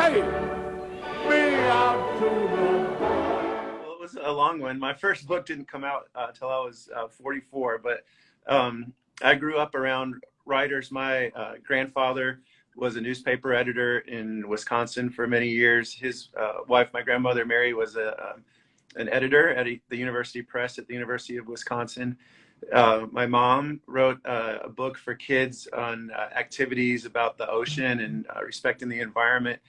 Hey, me out to the... Well, it was a long one. My first book didn't come out till I was 44, but I grew up around writers. My grandfather was a newspaper editor in Wisconsin for many years. His wife, my grandmother Mary, was an editor at the University Press at the University of Wisconsin. My mom wrote a book for kids on activities about the ocean and respecting the environment.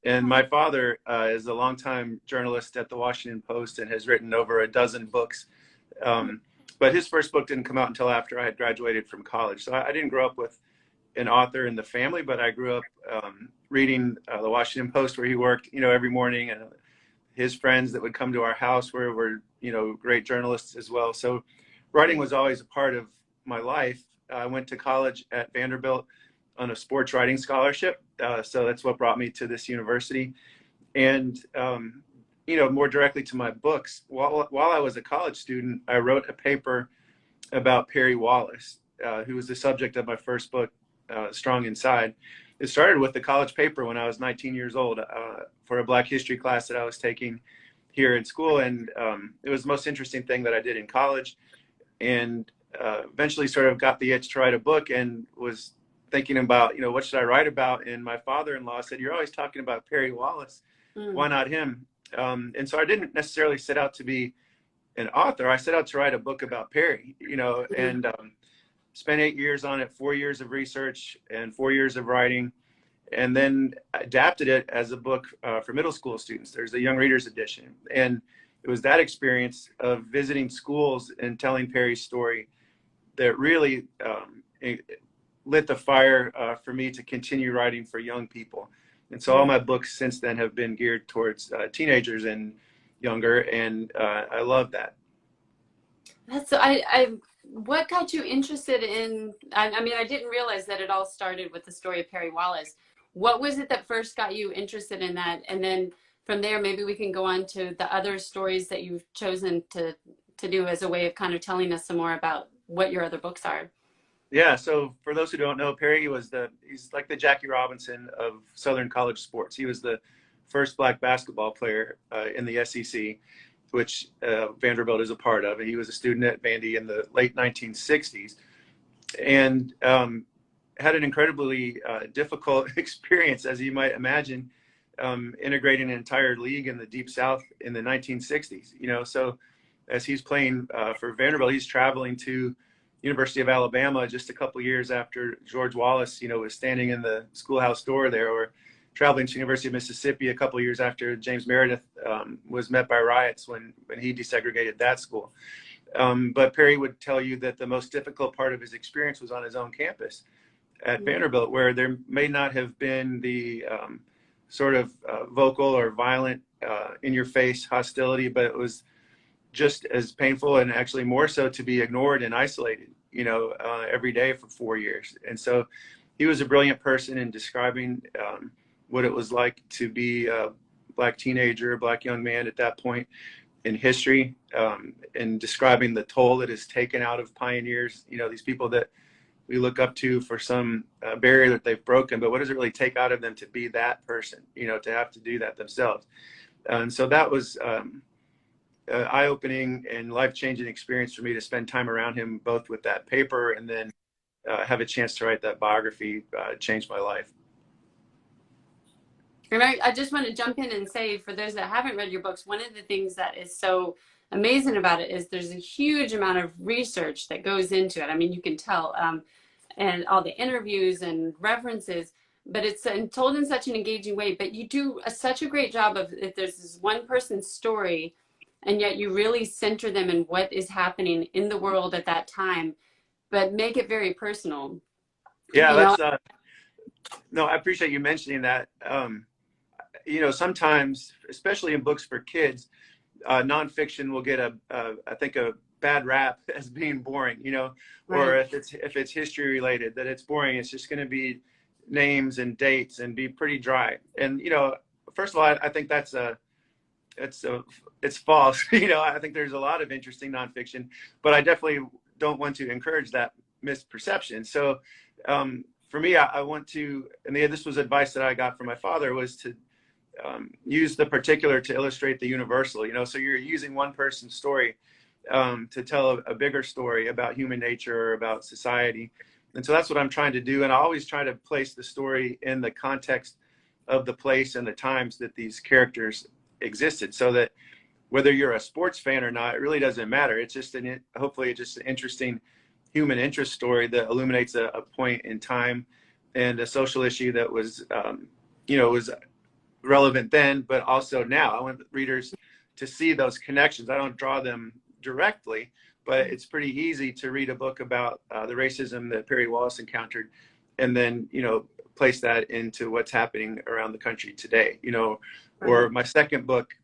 And my father is a longtime journalist at the Washington Post and has written over a dozen books. But his first book didn't come out until after I had graduated from college. So I didn't grow up with an author in the family, but I grew up reading the Washington Post where he worked, every morning, and his friends that would come to our house were great journalists as well. So writing was always a part of my life. I went to college at Vanderbilt on a sports writing scholarship. So that's what brought me to this university. And, more directly to my books, while I was a college student, I wrote a paper about Perry Wallace, who was the subject of my first book, Strong Inside. It started with the college paper when I was 19 years old for a Black history class that I was taking here in school. And it was the most interesting thing that I did in college. And eventually sort of got the itch to write a book and was thinking about, what should I write about? And my father-in-law said, "You're always talking about Perry Wallace. Why not him?" And so I didn't necessarily set out to be an author. I set out to write a book about Perry, and spent 8 years on it, 4 years of research and 4 years of writing, and then adapted it as a book for middle school students. There's a young readers edition. And it was that experience of visiting schools and telling Perry's story that really lit the fire for me to continue writing for young people. And so all my books since then have been geared towards teenagers and younger, and I love that. That's what got you interested in, I mean, I didn't realize that it all started with the story of Perry Wallace. What was it that first got you interested in that? And then from there, maybe we can go on to the other stories that you've chosen to do as a way of kind of telling us some more about what your other books are. Yeah, so for those who don't know, Perry he's like the Jackie Robinson of Southern college sports. He was the first Black basketball player in the SEC, which Vanderbilt is a part of. And he was a student at Vandy in the late 1960s and had an incredibly difficult experience, as you might imagine, integrating an entire league in the Deep South in the 1960s. So as he's playing for Vanderbilt, he's traveling to University of Alabama just a couple of years after George Wallace, was standing in the schoolhouse door there, or traveling to University of Mississippi a couple of years after James Meredith was met by riots when he desegregated that school. But Perry would tell you that the most difficult part of his experience was on his own campus at Vanderbilt, where there may not have been the sort of vocal or violent in-your-face hostility, but it was just as painful and actually more so to be ignored and isolated, every day for 4 years. And so he was a brilliant person in describing what it was like to be a Black teenager, a Black young man at that point in history, and describing the toll that is taken out of pioneers, these people that we look up to for some barrier that they've broken, but what does it really take out of them to be that person, to have to do that themselves? And so that was eye-opening and life-changing experience for me to spend time around him, both with that paper and then have a chance to write that biography. Changed my life. And I just want to jump in and say, for those that haven't read your books, one of the things that is so amazing about it is there's a huge amount of research that goes into it. I mean, you can tell, and all the interviews and references, but it's told in such an engaging way. But you do such a great job of, if there's this one person's story, and yet you really center them in what is happening in the world at that time, but make it very personal. Yeah, that's no, I appreciate you mentioning that. Sometimes, especially in books for kids, nonfiction will get I think a bad rap as being boring, or Right. if it's history related, that it's boring. It's just going to be names and dates and be pretty dry. And first of all, I think it's false. I think there's a lot of interesting nonfiction, but I definitely don't want to encourage that misperception. So for me, I want to, and this was advice that I got from my father, was to use the particular to illustrate the universal, so you're using one person's story to tell a bigger story about human nature or about society. And so that's what I'm trying to do. And I always try to place the story in the context of the place and the times that these characters existed, so that whether you're a sports fan or not, it really doesn't matter. It's just hopefully it's just an interesting human interest story that illuminates a point in time and a social issue that was, was relevant then, but also now. I want readers to see those connections. I don't draw them directly, but it's pretty easy to read a book about the racism that Perry Wallace encountered, and then, place that into what's happening around the country today, Or my second book,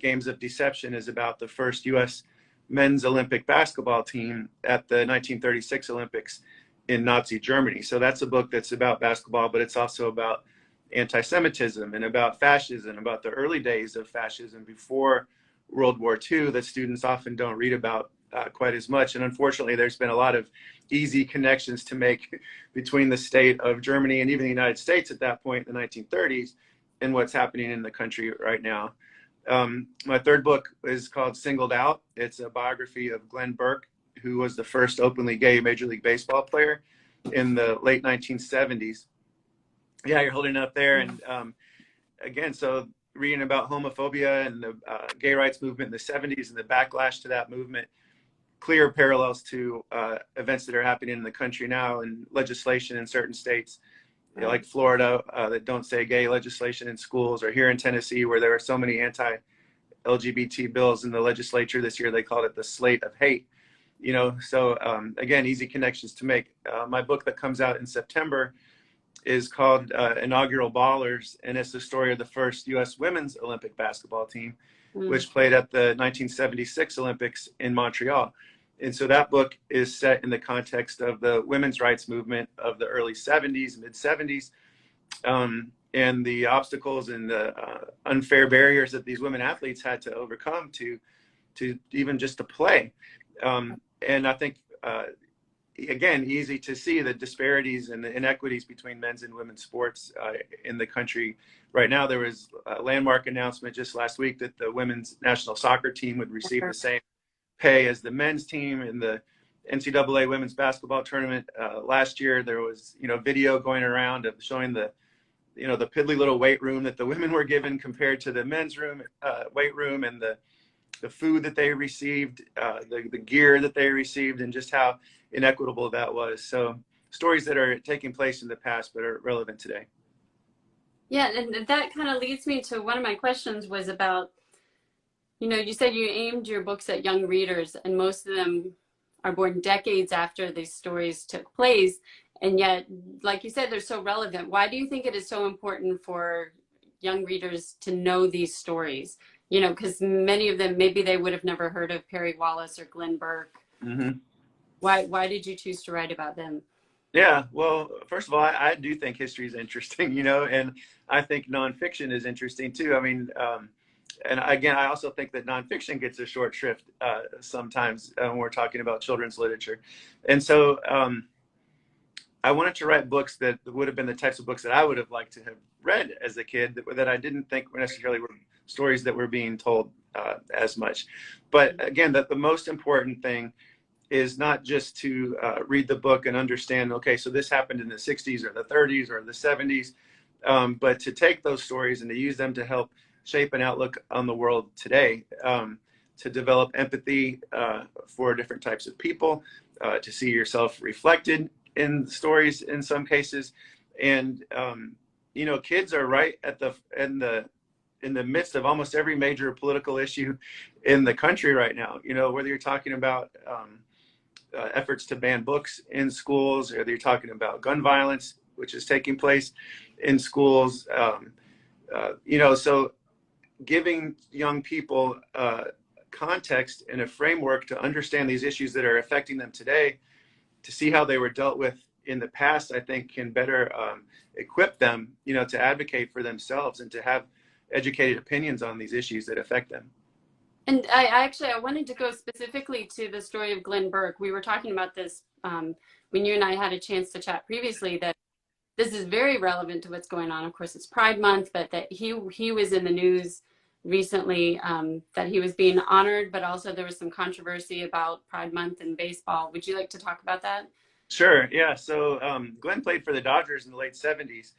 Games of Deception, is about the first U.S. men's Olympic basketball team at the 1936 Olympics in Nazi Germany. So that's a book that's about basketball, but it's also about anti-Semitism and about fascism, about the early days of fascism before World War II that students often don't read about quite as much. And unfortunately, there's been a lot of easy connections to make between the state of Germany and even the United States at that point in the 1930s and what's happening in the country right now. My third book is called Singled Out. It's a biography of Glenn Burke, who was the first openly gay Major League Baseball player in the late 1970s. Yeah, you're holding it up there. And again, so reading about homophobia and the gay rights movement in the 70s and the backlash to that movement, clear parallels to events that are happening in the country now and legislation in certain states, like Florida, that don't say gay legislation in schools, or here in Tennessee, where there are so many anti-LGBT bills in the legislature this year. They called it the slate of hate, so again, easy connections to make. My book that comes out in September is called Inaugural Ballers, and it's the story of the first U.S. women's Olympic basketball team, which played at the 1976 Olympics in Montreal. And so that book is set in the context of the women's rights movement of the early 70s, mid 70s, and the obstacles and the unfair barriers that these women athletes had to overcome to even just to play. And I think, again, easy to see the disparities and the inequities between men's and women's sports in the country right now. There was a landmark announcement just last week that the women's national soccer team would receive the same pay as the men's team. In the NCAA women's basketball tournament last year, there was, video going around of showing the piddly little weight room that the women were given compared to the men's weight room, and the food that they received, the gear that they received, and just how inequitable that was. So stories that are taking place in the past but are relevant today. Yeah, and that kind of leads me to one of my questions was about, you said you aimed your books at young readers, and most of them are born decades after these stories took place. And yet, like you said, they're so relevant. Why do you think it is so important for young readers to know these stories? Because many of them, maybe they would have never heard of Perry Wallace or Glenn Burke. Mm-hmm. Why did you choose to write about them? Yeah, well, first of all, I do think history is interesting, and I think nonfiction is interesting too. I mean, and again, I also think that nonfiction gets a short shrift sometimes when we're talking about children's literature. And so I wanted to write books that would have been the types of books that I would have liked to have read as a kid, that I didn't think necessarily were stories that were being told as much. But again, that the most important thing is not just to read the book and understand, okay, so this happened in the 60s or the 30s or the 70s, but to take those stories and to use them to help shape an outlook on the world today, to develop empathy for different types of people, to see yourself reflected in stories in some cases. And, kids are right in the midst of almost every major political issue in the country right now, whether you're talking about efforts to ban books in schools, or you're talking about gun violence, which is taking place in schools, so giving young people context and a framework to understand these issues that are affecting them today, to see how they were dealt with in the past, I think can better equip them, to advocate for themselves and to have educated opinions on these issues that affect them. And I wanted to go specifically to the story of Glenn Burke. We were talking about this when you and I had a chance to chat previously, that this is very relevant to what's going on. Of course, it's Pride Month, but that he was in the news recently, that he was being honored, but also there was some controversy about Pride Month in baseball. Would you like to talk about that? Sure. Yeah. So Glenn played for the Dodgers in the late 70s,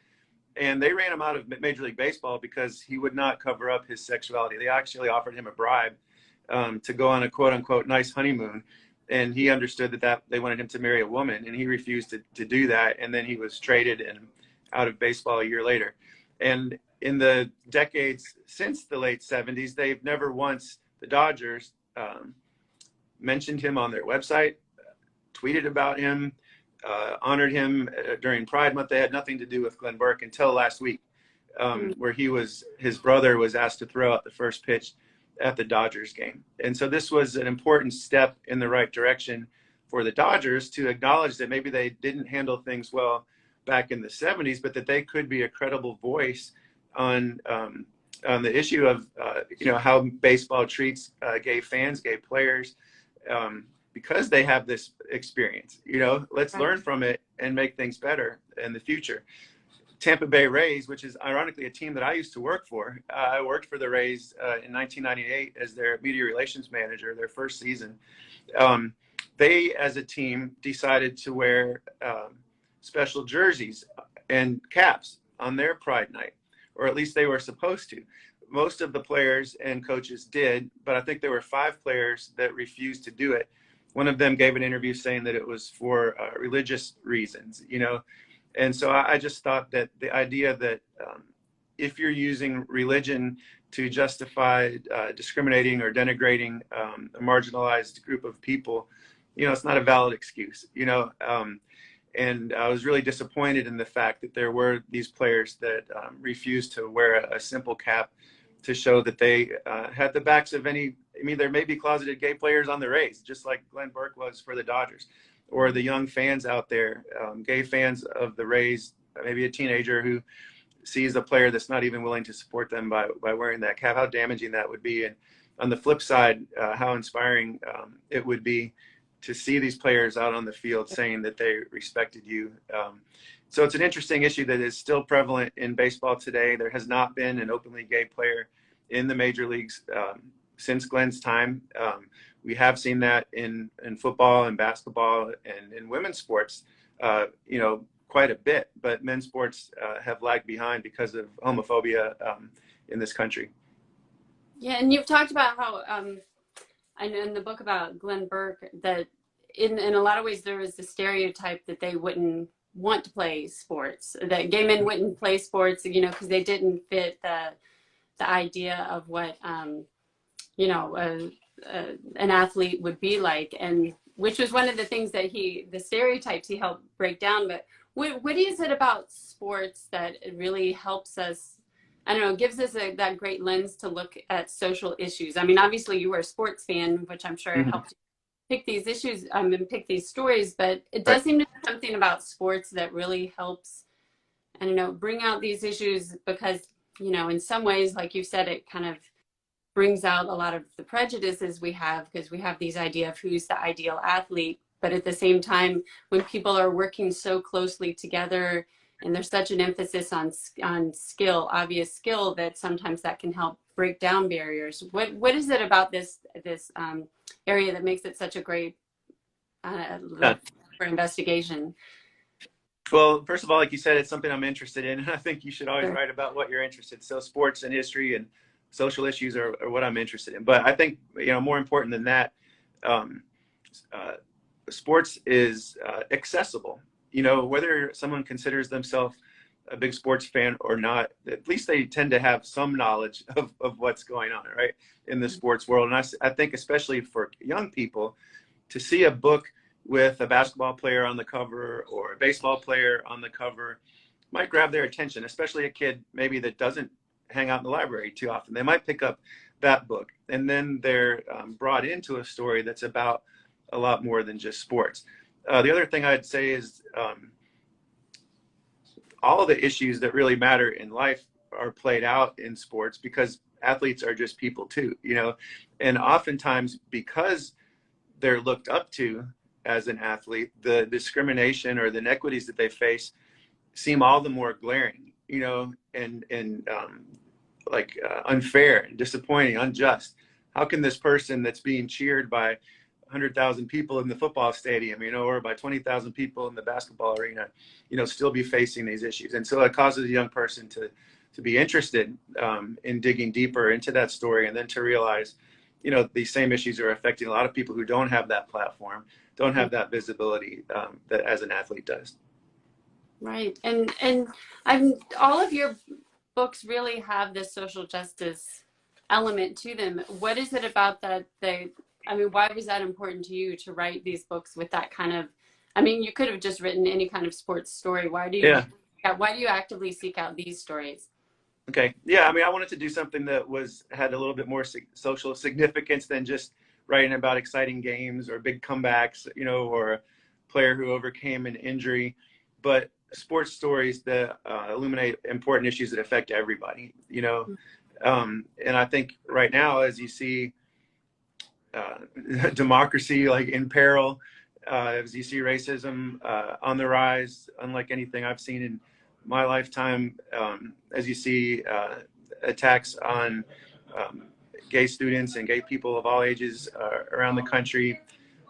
and they ran him out of Major League Baseball because he would not cover up his sexuality. They actually offered him a bribe to go on a quote unquote nice honeymoon. And he understood that they wanted him to marry a woman, and he refused to do that. And then he was traded and out of baseball a year later. And in the decades since the late 70s, they've never once, the Dodgers, mentioned him on their website, tweeted about him, honored him during Pride Month. They had nothing to do with Glenn Burke until last week, where his brother was asked to throw out the first pitch at the Dodgers game. And so this was an important step in the right direction for the Dodgers to acknowledge that maybe they didn't handle things well back in the 70s, but that they could be a credible voice on the issue of how baseball treats gay fans, gay players, because they have this experience. Let's learn from it and make things better in the future. Tampa Bay Rays, which is ironically a team that I used to work for. I worked for the Rays in 1998 as their media relations manager, their first season. They, as a team, decided to wear special jerseys and caps on their Pride Night, or at least they were supposed to. Most of the players and coaches did, but I think there were 5 players that refused to do it. One of them gave an interview saying that it was for religious reasons, And so I just thought that the idea that if you're using religion to justify discriminating or denigrating a marginalized group of people, it's not a valid excuse, and I was really disappointed in the fact that there were these players that refused to wear a simple cap to show that they had the backs of there may be closeted gay players on the Rays, just like Glenn Burke was for the Dodgers. Or the young fans out there, gay fans of the Rays, maybe a teenager who sees a player that's not even willing to support them by wearing that cap, how damaging that would be. And on the flip side, how inspiring it would be to see these players out on the field saying that they respected you. So it's an interesting issue that is still prevalent in baseball today. There has not been an openly gay player in the major leagues since Glenn's time. We have seen that in football and basketball and in women's sports, quite a bit, but men's sports have lagged behind because of homophobia in this country. Yeah, and you've talked about how, I know in the book about Glenn Burke, that in a lot of ways there was the stereotype that they wouldn't want to play sports, that gay men wouldn't play sports, because they didn't fit the idea of what, an athlete would be like, and which was one of the things that the stereotypes he helped break down. But what is it about sports that it really helps us, I don't know, gives us that great lens to look at social issues? I mean, obviously you were a sports fan, which I'm sure helped you pick these issues and pick these stories, but it does seem to be something about sports that really helps, I don't know, bring out these issues, because, in some ways, like you said, it kind of brings out a lot of the prejudices we have, because we have these idea of who's the ideal athlete. But at the same time, when people are working so closely together and there's such an emphasis on skill, obvious skill, that sometimes that can help break down barriers. What is it about this area that makes it such a great for investigation? Well, first of all, like you said, it's something I'm interested in, and I think you should always write about what you're interested in. So sports and history and social issues are what I'm interested in. But I think, more important than that, sports is accessible. Whether someone considers themselves a big sports fan or not, at least they tend to have some knowledge of what's going on, right, in the sports world. And I think especially for young people, to see a book with a basketball player on the cover or a baseball player on the cover might grab their attention, especially a kid maybe that doesn't hang out in the library too often. They might pick up that book, and then they're brought into a story that's about a lot more than just sports. The other thing I'd say is all of the issues that really matter in life are played out in sports, because athletes are just people too, and oftentimes because they're looked up to as an athlete, the discrimination or the inequities that they face seem all the more glaring, you know, and unfair and disappointing, unjust. How can this person that's being cheered by 100,000 people in the football stadium, you know, or by 20,000 people in the basketball arena, you know, still be facing these issues? And so it causes a young person to be interested in digging deeper into that story, and then to realize, you know, these same issues are affecting a lot of people who don't have that platform, don't have that visibility that as an athlete does. Right. And all of your books really have this social justice element to them. What is it about that why was that important to you to write these books with that kind of, I mean, you could have just written any kind of sports story. Why do you actively seek out these stories? Okay. Yeah. I mean, I wanted to do something that had a little bit more social significance than just writing about exciting games or big comebacks, you know, or a player who overcame an injury, but sports stories that illuminate important issues that affect everybody, you know. And I think right now, as you see democracy like in peril, as you see racism on the rise, unlike anything I've seen in my lifetime, as you see attacks on gay students and gay people of all ages around the country,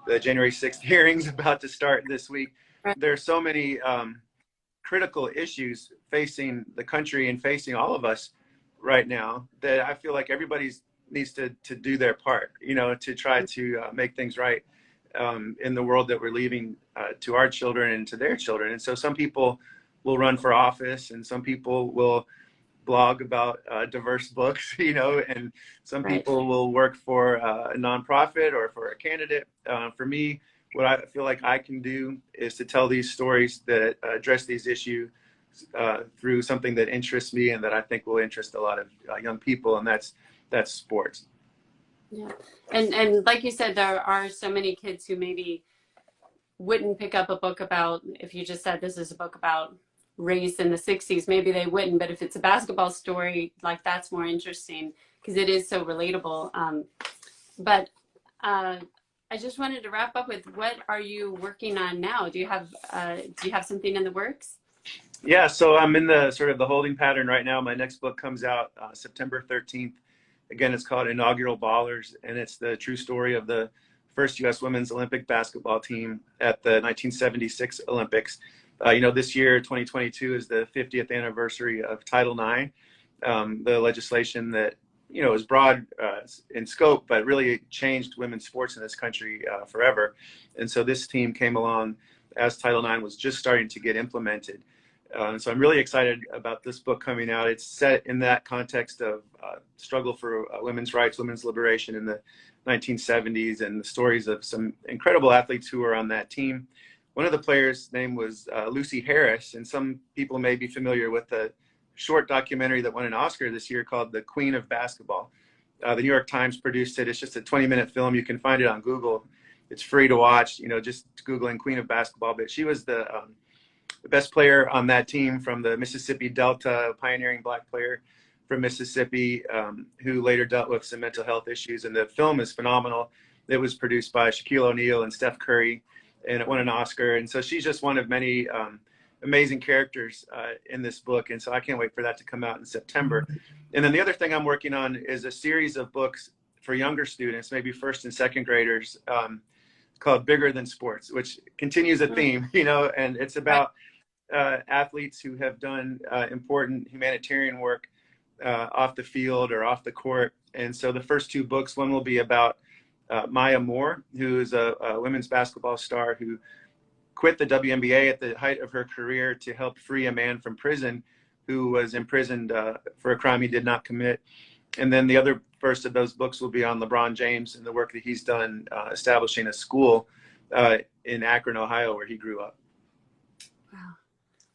the January 6th hearings about to start this week. There are so many critical issues facing the country and facing all of us right now that I feel like everybody needs to do their part, you know, to try to make things right in the world that we're leaving to our children and to their children. And so some people will run for office, and some people will blog about diverse books, you know, and some people will work for a nonprofit or for a candidate. For me, what I feel like I can do is to tell these stories that address these issues through something that interests me and that I think will interest a lot of young people, and that's sports. Yeah, and like you said, there are so many kids who maybe wouldn't pick up a book about, if you just said this is a book about race in the 60s, maybe they wouldn't, but if it's a basketball story, like, that's more interesting because it is so relatable. But I just wanted to wrap up with, what are you working on now? Do you have something in the works? Yeah, so I'm in the sort of the holding pattern right now. My next book comes out September 13th. Again, it's called Inaugural Ballers, and it's the true story of the first U.S. women's Olympic basketball team at the 1976 Olympics. You know, this year, 2022, is the 50th anniversary of Title IX, the legislation that, you know, is broad in scope, but really changed women's sports in this country forever. And so this team came along as Title IX was just starting to get implemented. So I'm really excited about this book coming out. It's set in that context of struggle for women's rights, women's liberation in the 1970s, and the stories of some incredible athletes who were on that team. One of the players' name was Lucy Harris, and some people may be familiar with the short documentary that won an Oscar this year called The Queen of Basketball. The New York Times produced it. It's just a 20-minute film. You can find it on Google. It's free to watch, you know, just Googling Queen of Basketball. But she was the best player on that team from the Mississippi Delta, pioneering Black player from Mississippi, who later dealt with some mental health issues. And the film is phenomenal. It was produced by Shaquille O'Neal and Steph Curry, and it won an Oscar. And so she's just one of many amazing characters in this book. And so I can't wait for that to come out in September. And then the other thing I'm working on is a series of books for younger students, maybe first and second graders, called Bigger Than Sports, which continues a theme, you know, and it's about athletes who have done important humanitarian work off the field or off the court. And so the first two books, one will be about Maya Moore, who is a women's basketball star who quit the WNBA at the height of her career to help free a man from prison who was imprisoned for a crime he did not commit. And then the other first of those books will be on LeBron James and the work that he's done establishing a school in Akron, Ohio, where he grew up. Wow.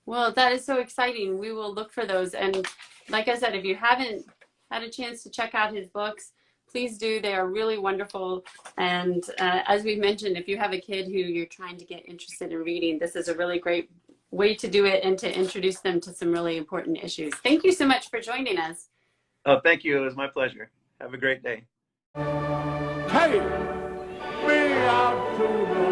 Well, that is so exciting. We will look for those. And like I said, if you haven't had a chance to check out his books, please do. They are really wonderful. And as we've mentioned, if you have a kid who you're trying to get interested in reading, this is a really great way to do it and to introduce them to some really important issues. Thank you so much for joining us. Oh, thank you. It was my pleasure. Have a great day. Take me out to the